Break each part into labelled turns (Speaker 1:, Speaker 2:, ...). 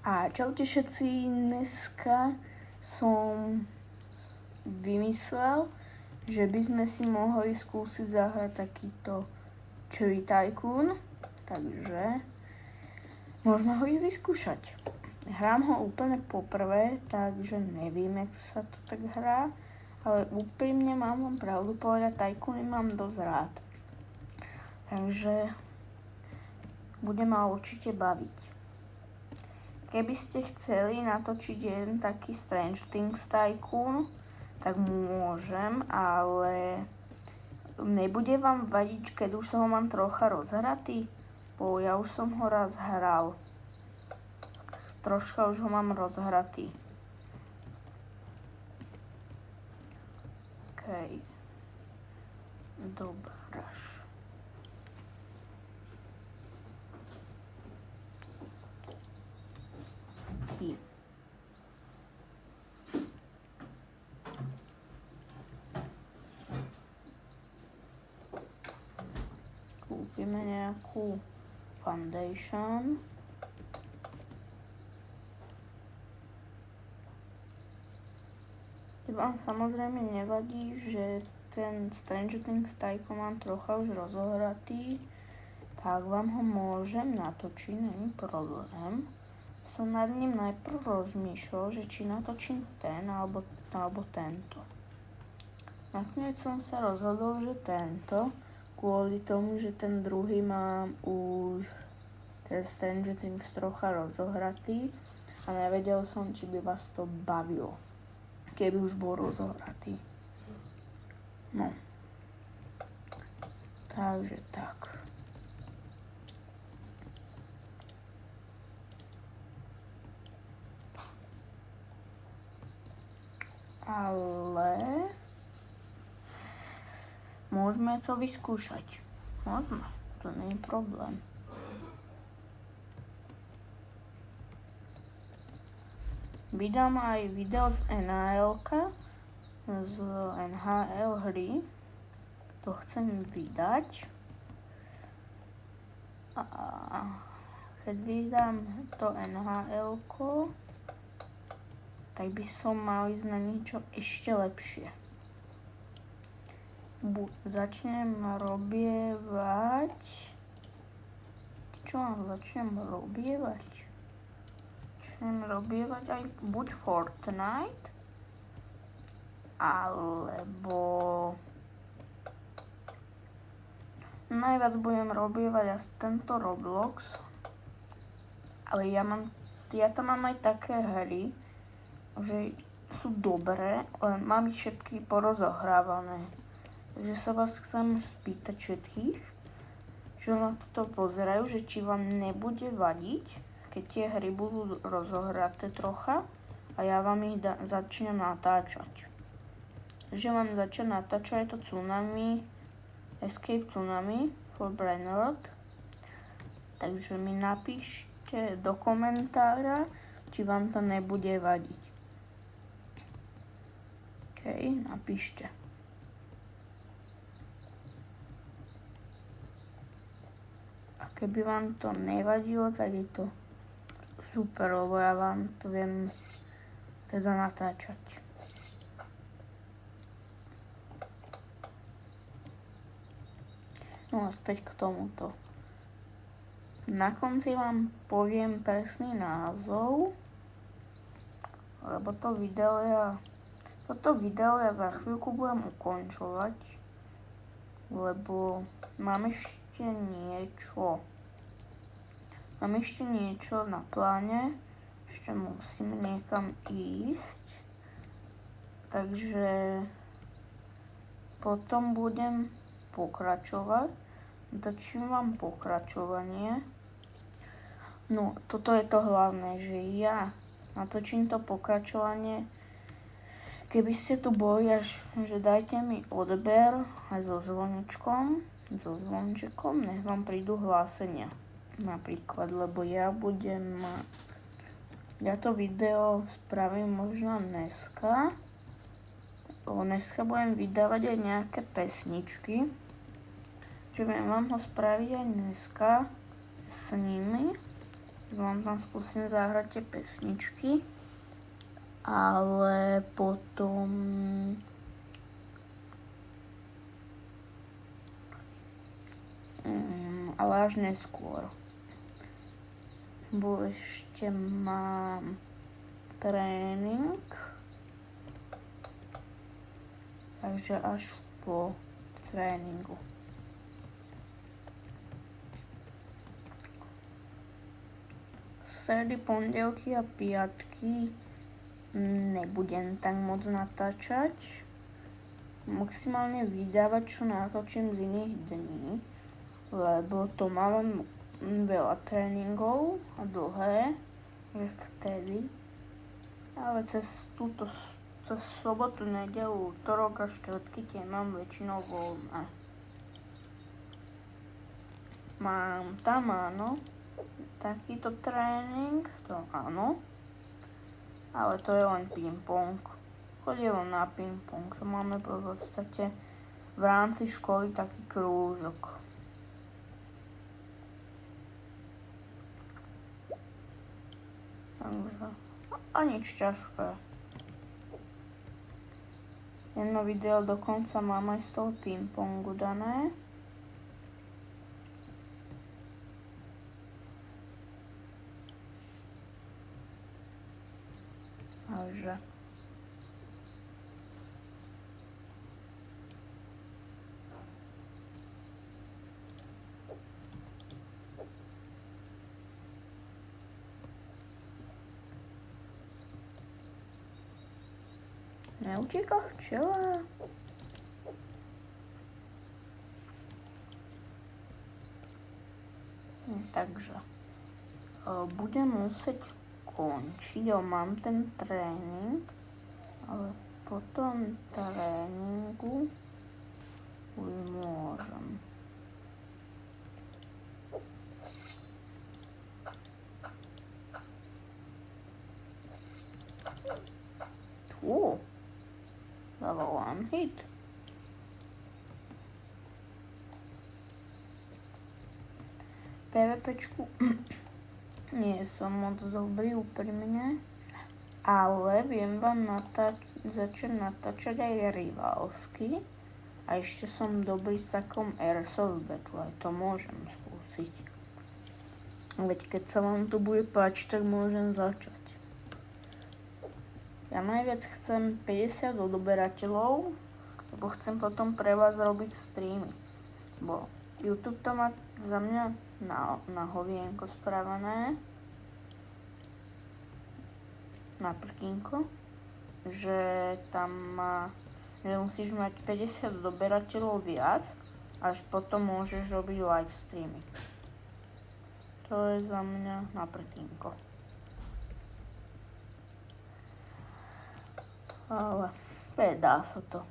Speaker 1: A čaute všetci, dneska som vymyslel, že by sme si mohli skúsiť zahrať takýto Cherry Tycoon, takže môžeme ho ísť vyskúšať. Hrám ho úplne poprvé, takže neviem, jak sa to tak hrá, ale úprimne mám vám pravdu povedať, Tycoony mám dosť rád. Takže bude ma určite baviť. Keby ste chceli natočiť jeden taký Stranger Things Tycoon, tak môžem, ale nebude vám vadiť, keď už som ho mám trocha rozhratý? Bo ja už som ho raz hral. Troška už ho mám rozhratý. OK. Dobraž. Kúpime nejakú foundation. Vám samozrejme nevadí, že ten Stranger Things Tycoon mám trocha už rozohratý, tak vám ho môžem natočiť, není problém. Som nad ním najprv rozmýšľal, že či natočím ten alebo tento. Nakoniec som sa rozhodol, že tento, kvôli tomu, že ten druhý mám už ten Stranger Things trocha rozohratý a nevedel som, či by vás to bavilo, keby už bol rozohratý. No. Takže tak. Ale môžeme to vyskúšať. Môžeme, to nie je problém. Vydám aj video z NHL-ka, z NHL hry. To chcem vydať. A keď vydám to NHL-ko, tak by som mal ísť na niečo ešte lepšie. Začnem robievať... Čo mám začnem robievať? Začnem robievať aj buď Fortnite, alebo... Najviac budem robievať asi tento Roblox. Ale ja tam mám aj také hry, že sú dobré, len mám ich všetky porozohrávané. Takže sa vás chcem spýtať všetkých, čo na toto pozerajú, že či vám nebude vadiť, keď tie hry budú rozohraté trocha a ja vám ich začnem natáčať. Takže vám začnem natáčať je to Tsunami, Escape Tsunami for Brainrot. Takže mi napíšte do komentára, či vám to nebude vadiť. OK, napíšte. A keby vám to nevadilo, tak je to super, lebo ja vám to viem teda natáčať. No a späť k tomuto. Na konci vám poviem presný názov, lebo toto video ja za chvíľku budem ukončovať, lebo mám ešte niečo na pláne, ešte musím niekam ísť, takže potom budem pokračovať, točím vám pokračovanie. No, toto je to hlavné, že ja natočím to pokračovanie. Keby ste tu boli, že dajte mi odber aj so zvončekom, nech vám prídu hlásenia. Napríklad, lebo ja to video spravím možno dneska. Dneska budem vydávať aj nejaké pesničky. Že viem vám ho spraviť aj dneska s nimi. vám tam skúsim zahrať tie pesničky, ale potom ale až neskôr. Bo ešte mám tréning, takže až po tréningu. Stredy, pondelky a piatky nebudem tak moc natáčať. Maximálne vydávať, čo natočím z iných dní, lebo to mám veľa tréningov a dlhé, že vtedy. Ale cez sobotu, nedeľu, utorok a štvrtky tie mám väčšinou voľné. Mám tam, áno, takýto tréning, to áno, ale to je len ping-pong. Chodím na ping-pong, to máme v podstate v rámci školy taký krúžok. Takže a nič ťažké. Jedno video dokonca mám aj z toho ping-pongu dané. Takže neutíka včela. Takže budem musieť končiť, mám ten tréning, ale po tom tréningu už môžem. Dával one hit. PvPčku nie som moc dobrý úprimne, ale viem vám začať natáčať aj rivalsky a ešte som dobrý v takom Airsoft Battle, aj to môžem skúsiť. Veď keď sa vám to bude páčiť, tak môžem začať. Ja najviac chcem 50 odoberateľov, lebo chcem potom pre vás robiť streamy. Bo YouTube to má za mňa na hovienko spravené, na prkínko, že tam že musíš mať 50 odoberateľov viac, až potom môžeš robiť live streamy. To je za mňa na prkínko. Ale dá sa to.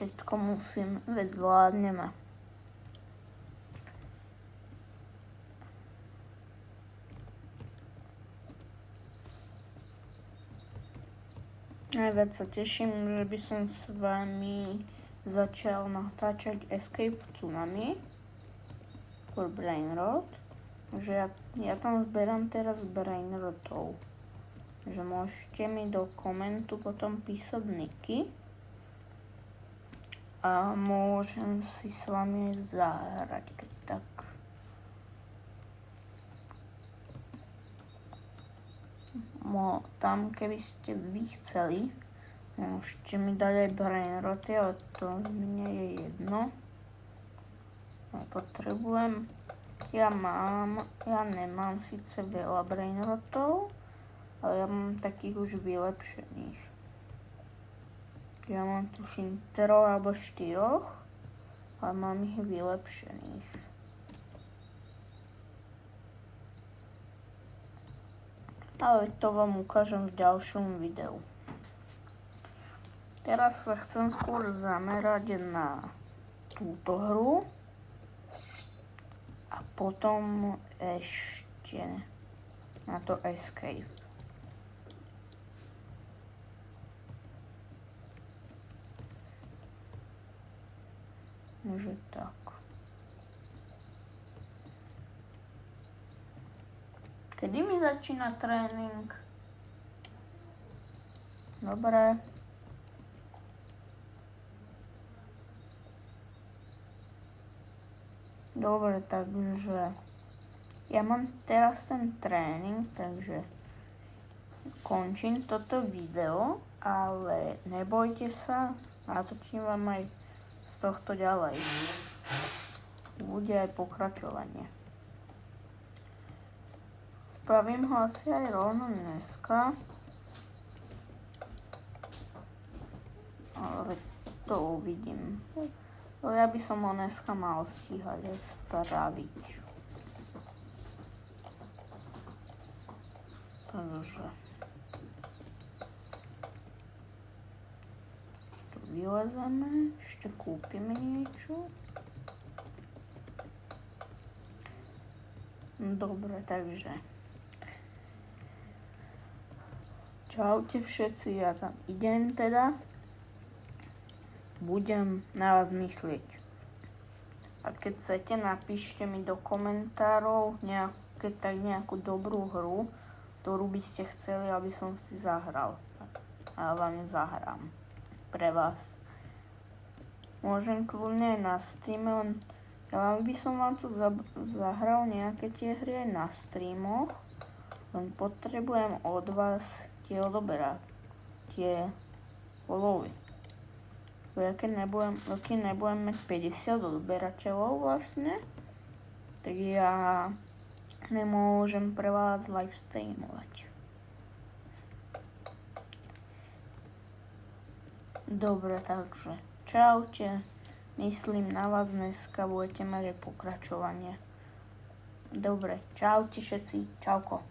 Speaker 1: Všetko musím, veď zvládneme. Najviac sa teším, že by som s vami začal natáčať Escape Tsunami for Brainrot. Že ja tam zberám teraz brainrotov. Že môžete mi do komentu potom písať niky. A môžem si s vami zahrať, keď tak. Tam, keby ste vy chceli, môžete mi dať aj brainroty, ale to mne je jedno. Nepotrebujem. Ja nemám síce veľa brainrotov, ale ja mám takých už vylepšených. Ja mám tuším 3 alebo 4, ale mám ich vylepšených. Ale to vám ukážem v ďalšom videu. Teraz sa chcem skôr zamerať na túto hru. A potom ešte kliknete na to escape. Že tak. Kedy mi začína tréning? Dobre. Dobre, takže ja mám teraz ten tréning, takže končím toto video, ale nebojte sa, natočím vám aj z tohto ďalej. Bude aj pokračovanie. Spravím ho asi aj rovno dneska, ale to uvidím. Ja by som ho dneska mal stíhať aj spraviť. Takže tu vylezeme, ešte kúpime niečo. Dobre, takže čaute všetci, ja tam idem teda. Budem na vás myslieť. A keď chcete, napíšte mi do komentárov nejakú dobrú hru, ktorú by ste chceli, aby som si zahral. A ja vám ju zahrám. Pre vás. Môžem kľudne aj na streame, ja by som vám to zahral nejaké tie hry aj na streamoch, len potrebujem od vás tie odoberať, tie followy. Keď nebudem mať 50 odberateľov vlastne, tak ja nemôžem pre vás live streamovať. Dobre, takže čaute. Myslím na vás dneska, budete mať aj pokračovanie. Dobre, čaute všetci. Čauko.